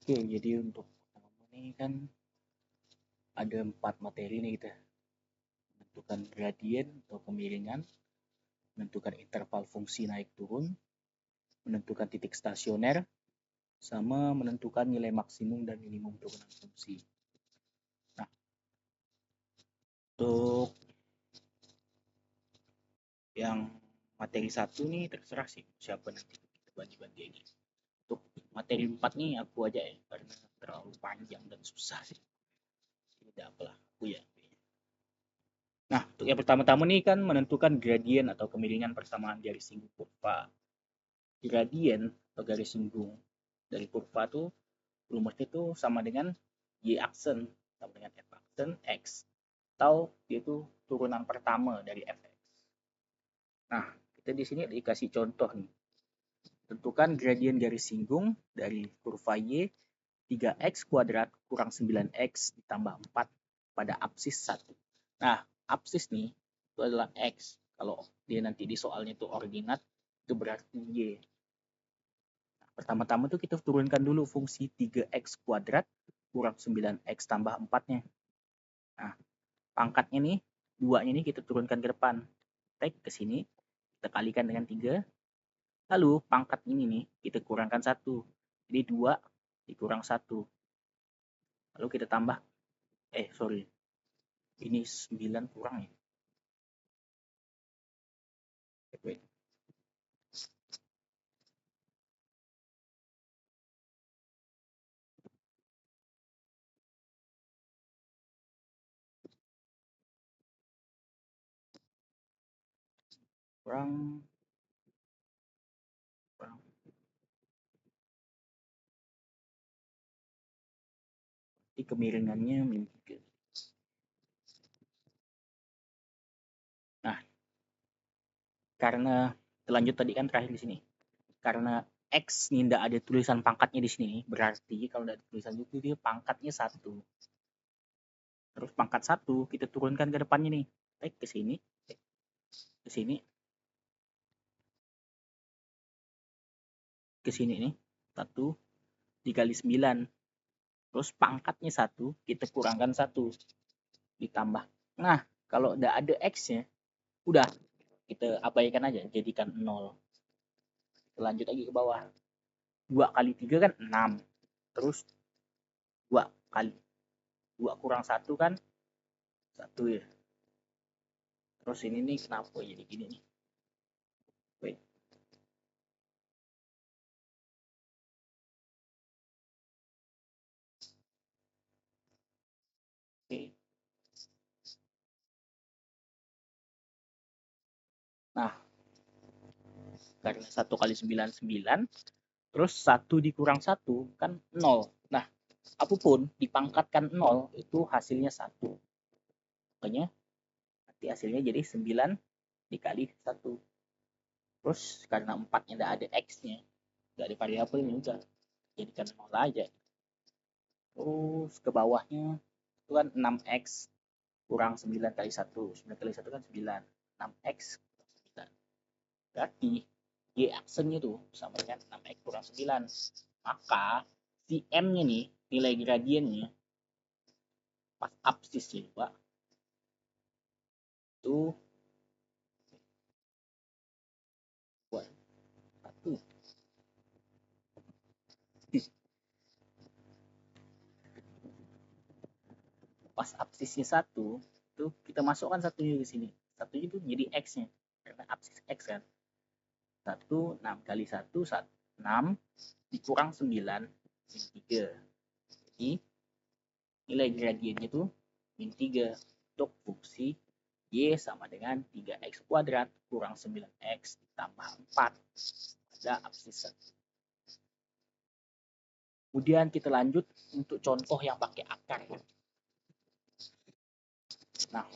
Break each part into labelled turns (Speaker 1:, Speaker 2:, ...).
Speaker 1: Oke, jadi untuk ini kan ada 4 materi nih kita. Menentukan gradien atau kemiringan, menentukan interval fungsi naik turun, menentukan titik stasioner, sama menentukan nilai maksimum dan minimum turunan fungsi. Nah, untuk yang materi 1 nih terserah sih siapa nanti kita bagi-bagi ini. Untuk materi 4 nih aku aja ya, karena terlalu panjang dan susah sih. Tidak apalah, aku ya. Nah, untuk yang pertama-tama nih kan menentukan gradien atau kemiringan persamaan garis singgung kurva. Gradien atau garis singgung dari kurva tuh rumusnya tuh sama dengan y aksen sama dengan f aksen x, atau dia tuh turunan pertama dari fx. Nah, kita di sini dikasih contoh nih. Tentukan gradien garis singgung dari kurva y 3x kuadrat kurang 9x ditambah 4 pada apsis 1. Nah, apsis nih itu adalah x. Kalau dia nanti di soalnya itu ordinat, itu berarti y. Nah, pertama-tama tuh kita turunkan dulu fungsi 3x kuadrat kurang 9x tambah 4-nya. Nah, pangkatnya nih, 2-nya nih kita turunkan ke depan. Take ke sini, kita kalikan dengan 3. Lalu pangkat ini nih kita kurangkan 1. Jadi 2 dikurang 1. Lalu kita tambah, sorry, ini 9 kurang ya. Wait. Kurang di kemiringannya min 3. Nah, karena lanjut tadi kan terakhir di sini. Karena X ini tidak ada tulisan pangkatnya di sini, berarti kalau ada tulisan itu dia pangkatnya 1. Terus pangkat 1 kita turunkan ke depannya nih. Baik ke sini. Ke sini. Ke sini nih. 1 dikali 9. Terus pangkatnya 1 kita kurangkan 1 ditambah. Nah, kalau udah ada X-nya, udah kita abaikan aja, jadikan 0. Lanjut lagi ke bawah. 2 kali 3 kan 6. Terus 2 kali 2 kurang 1 kan 1 ya. Terus ini nih kenapa jadi gini nih? Wait. Oke. Nah, karena 1 kali 9 9, terus 1 dikurang 1 kan 0. Nah, apapun dipangkatkan 0 itu hasilnya 1. Makanya nanti hasilnya jadi 9 dikali 1. Terus karena 4-nya tidak ada X-nya, tidak ada variabelnya, udah jadikan 0 aja. Terus ke bawahnya itu kan 6X kurang 9 kali 1. 9 kali 1 kan 9. 6X kurang 9. Berarti Y aksennya tuh sama dengan 6X kurang 9. Maka si M-nya nih, nilai gradiennya pas absis ya, Pak, itu buat 1. Pas absisnya 1, itu kita masukkan satunya ke sini. Satunya itu jadi X-nya. Karena absis X kan. 1, 6 kali 1, 6 dikurang 9, min 3. Jadi nilai gradiennya itu min 3 untuk fungsi Y sama dengan 3X kuadrat kurang 9X ditambah 4 pada absis 1. Kemudian kita lanjut untuk contoh yang pakai akar. Nah,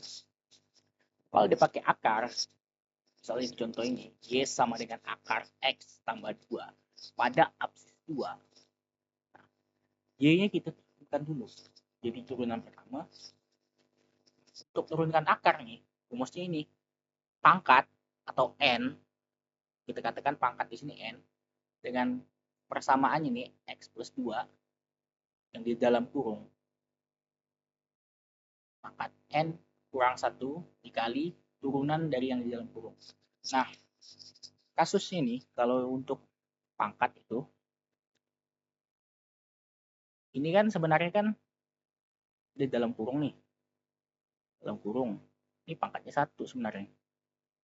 Speaker 1: kalau dia pakai akar, misalnya di contoh ini, Y sama dengan akar X tambah 2 pada absis 2. Nah, Y-nya kita tentukan dulu. Jadi turunan pertama, untuk turunkan akar nih, rumusnya ini, pangkat atau N, kita katakan pangkat di sini N, dengan persamaannya nih, X plus 2, yang di dalam kurung, pangkat N kurang 1 dikali turunan dari yang di dalam kurung. Nah, kasusnya nih, kalau untuk pangkat itu, ini kan sebenarnya kan di dalam kurung nih, dalam kurung. Ini pangkatnya 1 sebenarnya.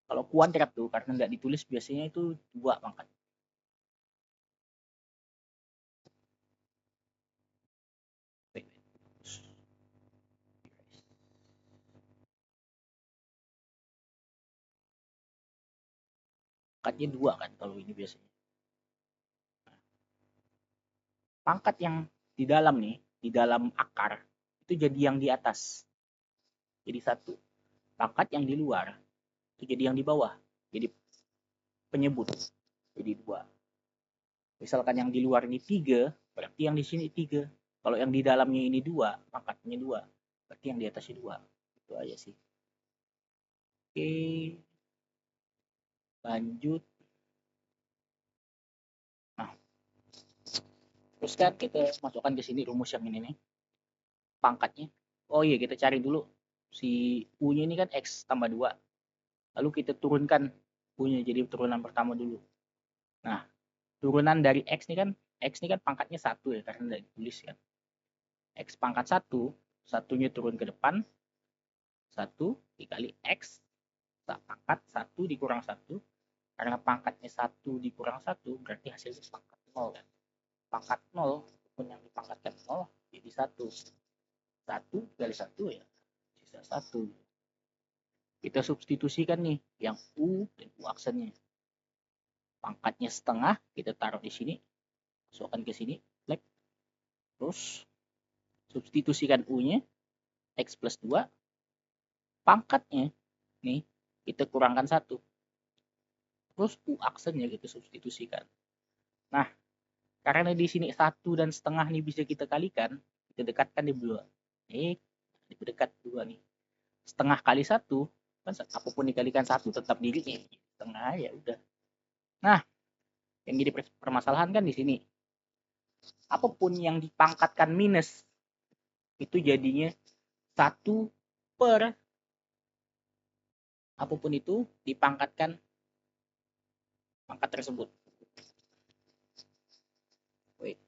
Speaker 1: Kalau kuadrat tuh, karena nggak ditulis biasanya itu 2 pangkat. Pangkatnya 2 kan kalau ini biasanya. Pangkat yang di dalam nih, di dalam akar, itu jadi yang di atas. Jadi 1. Pangkat yang di luar, itu jadi yang di bawah. Jadi penyebut. Jadi 2. Misalkan yang di luar ini 3, berarti yang di sini 3. Kalau yang di dalamnya ini 2, pangkatnya 2. Berarti yang di atasnya 2. Itu aja sih. Oke, lanjut. Nah, terus kan kita masukkan ke sini rumus yang ini nih. Pangkatnya. Oh iya, kita cari dulu. Si U-nya ini kan X tambah 2. Lalu kita turunkan U-nya jadi turunan pertama dulu. Nah, turunan dari X ini kan pangkatnya 1 ya, karena tidak ditulis kan. X pangkat 1, satunya turun ke depan, 1 dikali X pangkat 1 dikurang 1, karena pangkatnya 1 dikurang 1 berarti hasilnya pangkat 0 kan. Pangkat 0 pun yang dipangkatkan 0 jadi 1. 1 kali 1 ya sisa 1. Kita substitusikan nih yang U dan U aksennya. Pangkatnya setengah kita taruh di sini, masukkan ke sini, like. Terus substitusikan U-nya X plus 2, pangkatnya nih kita kurangkan 1. Terus U aksennya kita substitusikan. Nah, karena di sini 1 dan setengah nih bisa kita kalikan, kita dekatkan di 2. Dekat 2 nih. Setengah kali 1, kan apapun dikalikan 1 tetap dirinya. Setengah ya udah. Nah, yang jadi permasalahan kan di sini. Apapun yang dipangkatkan minus, itu jadinya 1 per apapun itu dipangkatkan pangkat tersebut. Wait.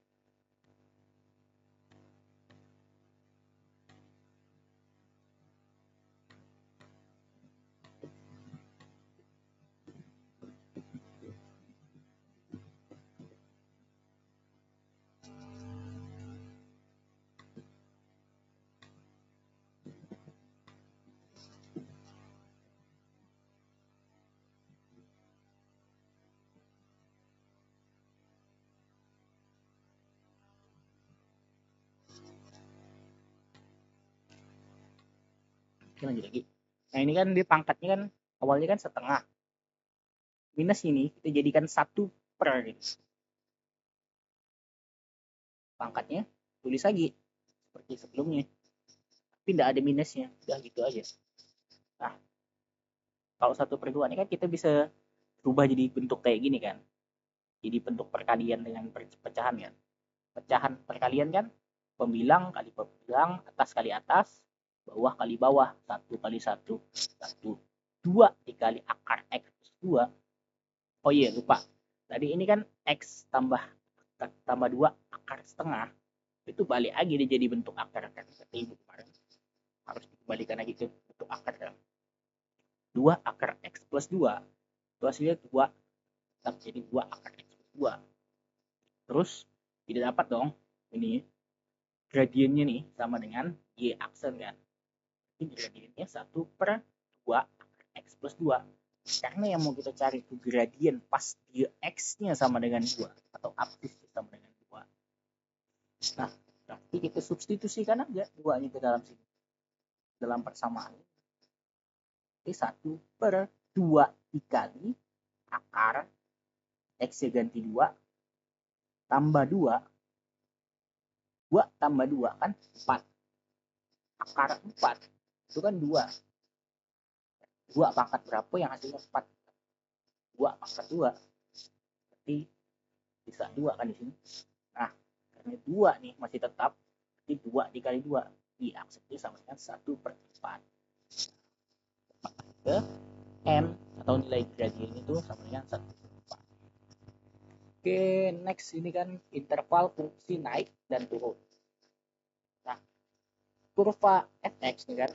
Speaker 1: Oke, lanjut lagi. Nah, ini kan di pangkatnya kan awalnya kan setengah. Minus ini kita jadikan 1 per gitu. Pangkatnya tulis lagi seperti sebelumnya. Tapi tidak ada minusnya. Udah gitu aja. Nah, kalau 1 per 2 ini kan kita bisa rubah jadi bentuk kayak gini kan. Jadi bentuk perkalian dengan pecahan kan. Pecahan perkalian kan pembilang kali pembilang, atas kali atas, bawah kali bawah, 1 kali 1, 1. 2 dikali akar X plus 2. Oh iya, lupa. Tadi ini kan X tambah 2 akar setengah. Itu balik lagi dia jadi bentuk akar kan. Kata ibu kemarin. Harus dikembalikan lagi ke bentuk akar kan. 2 akar X plus 2. Itu hasilnya 2. Tetap jadi 2 akar X plus 2. Terus tidak dapat dong ini gradiennya nih sama dengan Y aksen kan. Ini gradiennya 1 per 2 X plus 2. Karena yang mau kita cari itu gradien pas dia X-nya sama dengan 2 atau absisnya sama dengan 2. Nah, berarti kita substitusikan aja 2-nya ke dalam sini. Dalam persamaan. Jadi 1 per 2 dikali akar X-nya ganti 2 tambah 2. 2 tambah 2 kan 4. Akar 4 itu kan 2. 2 pangkat berapa yang hasilnya 4? 2 pangkat 2. Berarti bisa 2 kan di sini. Nah, karena 2 nih masih tetap, Jadi 2 dikali 2. Y-aksen itu sama dengan 1/4. Ke M atau nilai gradien itu sama dengan 1/4. Oke, next ini kan interval fungsi naik dan turun. Nah, kurva fx ini kan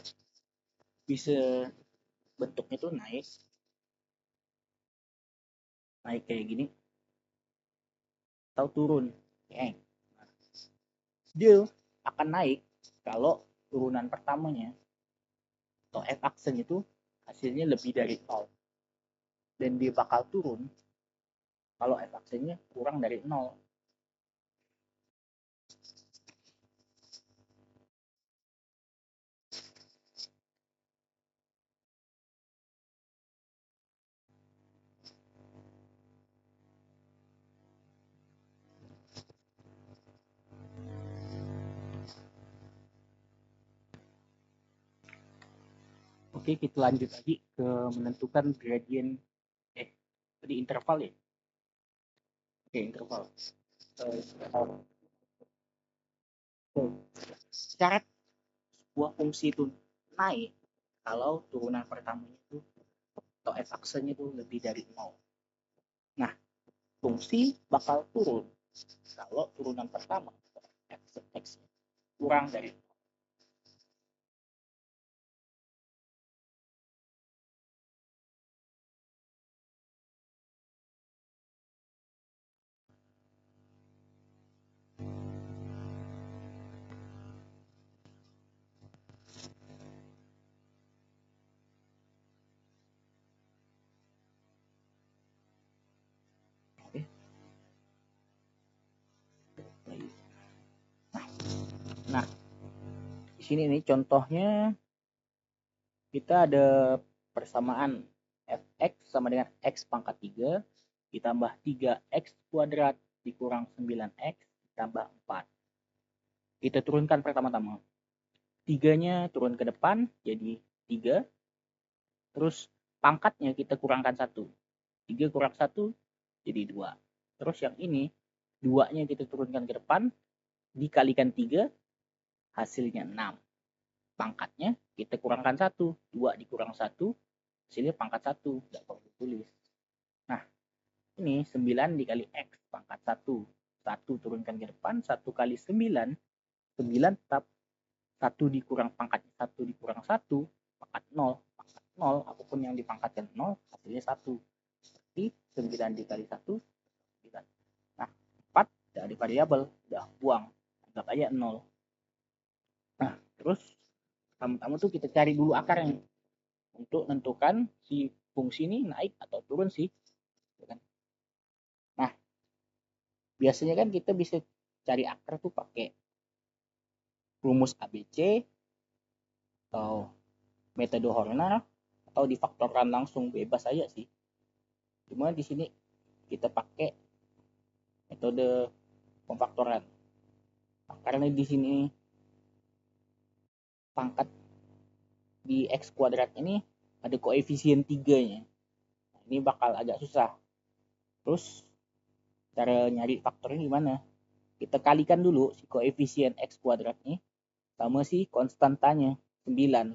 Speaker 1: bisa bentuknya tuh naik kayak gini atau turun. Nah, dia akan naik kalau turunan pertamanya atau f-aksen itu hasilnya lebih dari 0. Dan dia bakal turun kalau f-aksennya kurang dari 0. Oke, kita lanjut lagi ke menentukan gradien tadi interval ya. Oke, interval. Syarat sebuah fungsi itu naik kalau turunan pertamanya itu atau f-aksennya itu lebih dari 0. Nah, fungsi bakal turun kalau turunan pertama f(x) kurang dari 0. Oke. Nah, di sini nih contohnya kita ada persamaan fx sama dengan x pangkat 3 ditambah 3x kuadrat dikurang 9x ditambah 4. Kita turunkan pertama-tama. 3-nya turun ke depan jadi 3. Terus pangkatnya kita kurangkan 1. 3 kurang 1 jadi 2. Terus yang ini 2-nya kita turunkan ke depan dikalikan 3 hasilnya 6. Pangkatnya kita kurangkan 1. 2 dikurang 1 hasilnya pangkat 1. Tidak perlu tulis. Nah, ini 9 dikali X pangkat 1. 1 turunkan ke depan. 1 kali 9. 9 tetap 1 dikurang pangkatnya 1 dikurang 1. Pangkat 0. Pangkat 0. Apapun yang dipangkatkan 0 hasilnya 1. Berarti 9 dikali 1. 9. Nah, 4 dari variabel. Udah buang. Anggap aja 0. Nah, terus pertama-tama tuh kita cari dulu akarnya untuk menentukan si fungsi ini naik atau turun sih. Nah, biasanya kan kita bisa cari akar tuh pakai rumus ABC atau metode Horner atau difaktorkan langsung bebas aja sih. Cuma di sini kita pakai metode pemfaktoran. Nah, karena di sini pangkat di X kuadrat ini ada koefisien 3-nya. Nah, ini bakal agak susah. Terus cara nyari faktornya gimana? Kita kalikan dulu si koefisien X kuadrat ini sama si konstantanya 9.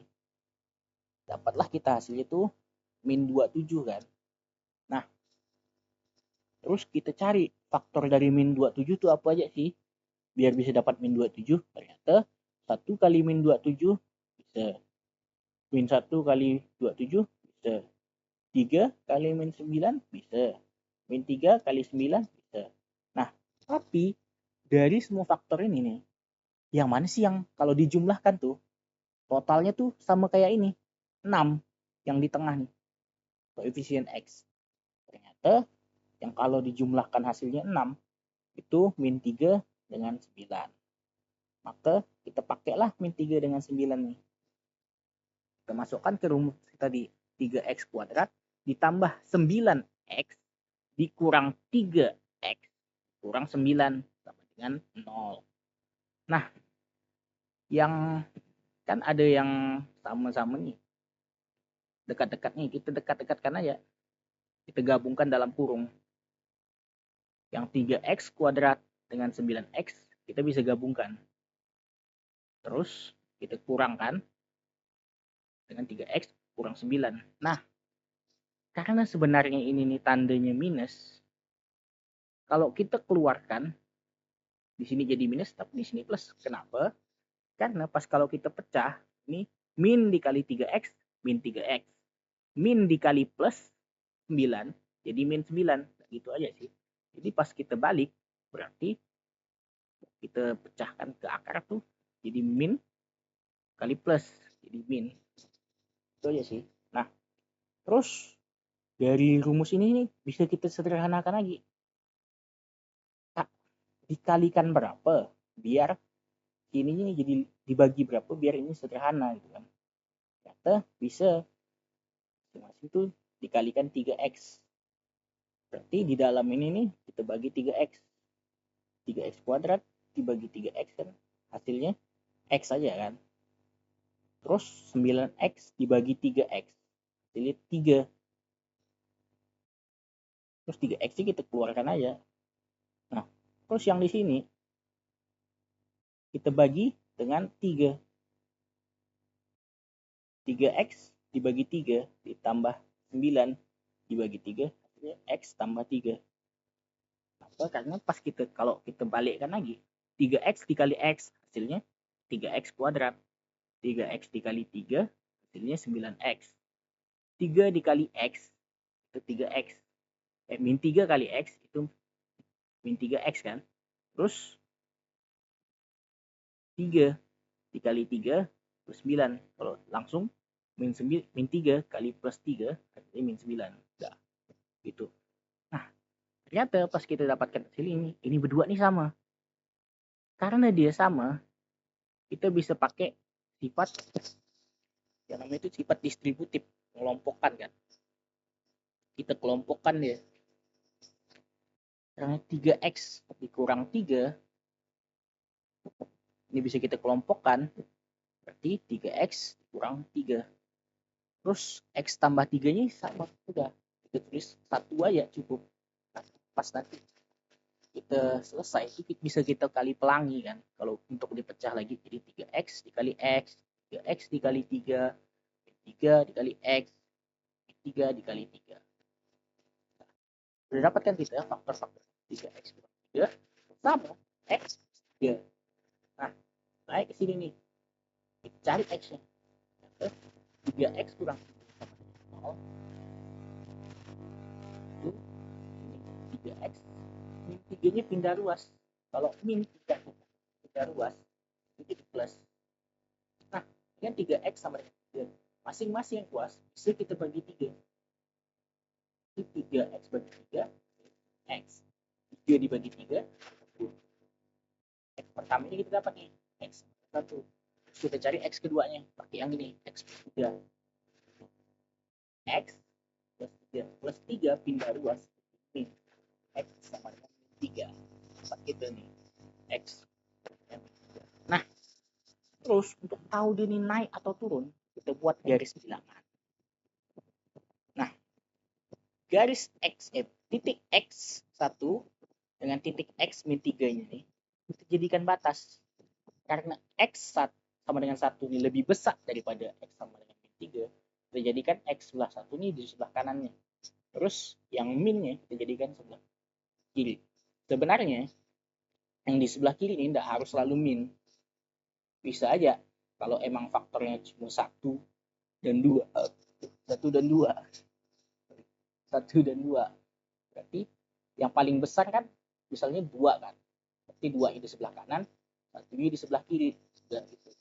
Speaker 1: Dapatlah kita hasilnya itu min 27 kan. Nah, terus kita cari faktor dari min 27 itu apa aja sih? Biar bisa dapat min 27. Ternyata 1 kali min 27 bisa min 1 kali 27 bisa 3 kali min 9 bisa min 3 kali 9 bisa. Nah, tapi dari semua faktor ini nih, yang mana sih yang kalau dijumlahkan tuh totalnya tuh sama kayak ini 6 yang di tengah nih koefisien X. Ternyata yang kalau dijumlahkan hasilnya 6 itu min 3 dengan 9. Maka kita pakailah min 3 dengan 9 nih. Kita masukkan ke rumus tadi 3x kuadrat ditambah 9x dikurang 3x kurang 9 sama dengan 0. Nah, yang kan ada yang sama-sama nih. Dekat-dekat nih, kita dekat-dekatkan aja. Kita gabungkan dalam kurung. Yang 3x kuadrat dengan 9x kita bisa gabungkan. Terus kita kurangkan dengan 3x kurang 9. Nah, karena sebenarnya ini nih tandanya minus, kalau kita keluarkan di sini jadi minus tapi di sini plus. Kenapa? Karena pas kalau kita pecah ini min dikali 3x min 3x, min dikali plus 9 jadi min 9. Gitu aja sih. Jadi pas kita balik berarti kita pecahkan ke akar tuh jadi min kali plus jadi min. Itu aja sih. Nah, terus dari rumus ini nih bisa kita sederhanakan lagi. Dikalikan berapa biar ini jadi dibagi berapa biar ini sederhana gitu kan. Ternyata bisa masing-masing itu dikalikan 3x. Berarti di dalam ini nih kita bagi 3x. 3x kuadrat dibagi 3x kan hasilnya x aja kan. Terus 9x dibagi 3x hasilnya 3. Terus 3x nya kita keluarkan aja. Nah, terus yang di sini kita bagi dengan 3. 3x dibagi 3 ditambah 9 dibagi 3 hasilnya x tambah 3. Kenapa? Karena pas kalau kita balikkan lagi 3x dikali x hasilnya 3x kuadrat. 3x dikali 3 hasilnya 9x. 3 dikali x itu 3x. Min 3 kali x itu min 3x kan. Terus 3 dikali 3 plus 9. Kalau langsung min 3 kali plus 3 hasilnya min 9. Udah gitu. Nah, ternyata pas kita dapatkan hasil ini berdua nih sama. Karena dia sama, kita bisa pakai sifat yang namanya itu sifat distributif, mengelompokkan kan. Kita kelompokkan dia. Karena 3x dikurang 3 ini bisa kita kelompokkan. Berarti 3x kurang 3. Terus x tambah 3-nya sama. Udah, kita tulis 1 aja cukup. Nah, pas nanti kita selesai itu bisa kita kali pelangi kan. Kalau untuk dipecah lagi jadi 3x dikali x, 3x dikali 3, 3 dikali x, 3 dikali 3. Sudah dapat kan kita faktor-faktor 3x kurang 3 sama x 3. Nah, naik ke sini nih. Kita cari x-nya. 3x kurang 0 itu 3x min 3-nya pindah ruas. Kalau min 3 pindah ruas itu jadi plus. Nah, dengan 3x sama dengan 3 masing-masing yang kuas bisa kita bagi 3. Jadi 3x bagi 3 x. 3 dibagi 3 x pertama ini kita dapat nih x 1. Terus kita cari x keduanya pakai yang ini x plus 3. X plus 3 pindah ruas ini x sama dengan 3. Dapat kita nih x. Nah, terus untuk tahu dia ini naik atau turun kita buat garis bilangan. Nah, garis x titik x1 dengan titik x min 3-nya nih kita jadikan batas. Karena x sama dengan 1 ini lebih besar daripada x sama dengan min 3, kita jadikan x sebelah 1 ini di sebelah kanannya. Terus yang minnya kita jadikan sebelah kiri. Sebenarnya yang di sebelah kiri ini tidak harus selalu min. Bisa aja kalau emang faktornya cuma 1 dan 2. 1 dan 2. 1 dan 2. Berarti yang paling besar kan misalnya 2 kan. Berarti 2 ini di sebelah kanan, 1 ini di sebelah kiri. Gitu.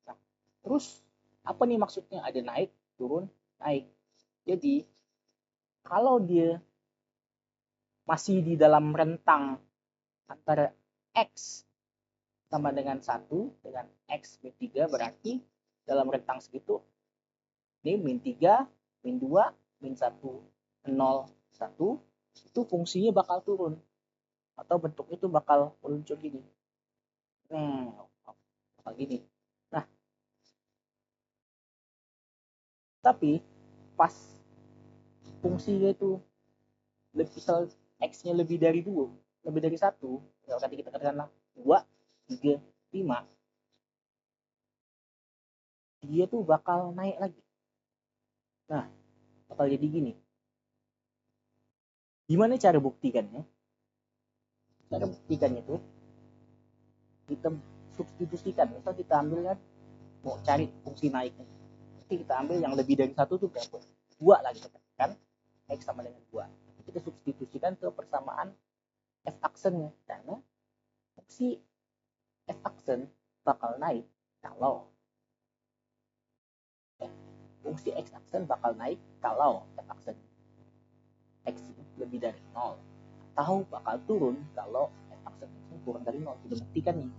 Speaker 1: Nah, terus apa nih maksudnya ada naik, turun, naik. Jadi kalau dia masih di dalam rentang antara x sama dengan 1 dengan x min 3 berarti dalam rentang segitu ini min 3, min 2, min 1, 0, 1 itu fungsinya bakal turun atau bentuknya itu bakal meluncur gini. Bakal gini. Nah, tapi pas fungsinya itu misal x-nya lebih dari 2, lebih dari 1, kalau tadi kita katakanlah 2, 3, 5,
Speaker 2: dia tuh bakal naik lagi. Nah, bakal jadi gini. Gimana cara buktikannya? Cara buktikannya tuh kita substitusikan. Misal kita ambil kan mau cari fungsi naiknya. Nanti kita ambil yang lebih dari satu tuh berapa? 2 lah kita kan. X sama dengan 2. Kita substitusikan ke persamaan f aksennya. Karena fungsi f aksen bakal naik kalau fungsi x aksen bakal naik kalau f aksen x lebih dari 0, atau bakal turun kalau f aksen x kurang dari 0. Kita buktikan nih.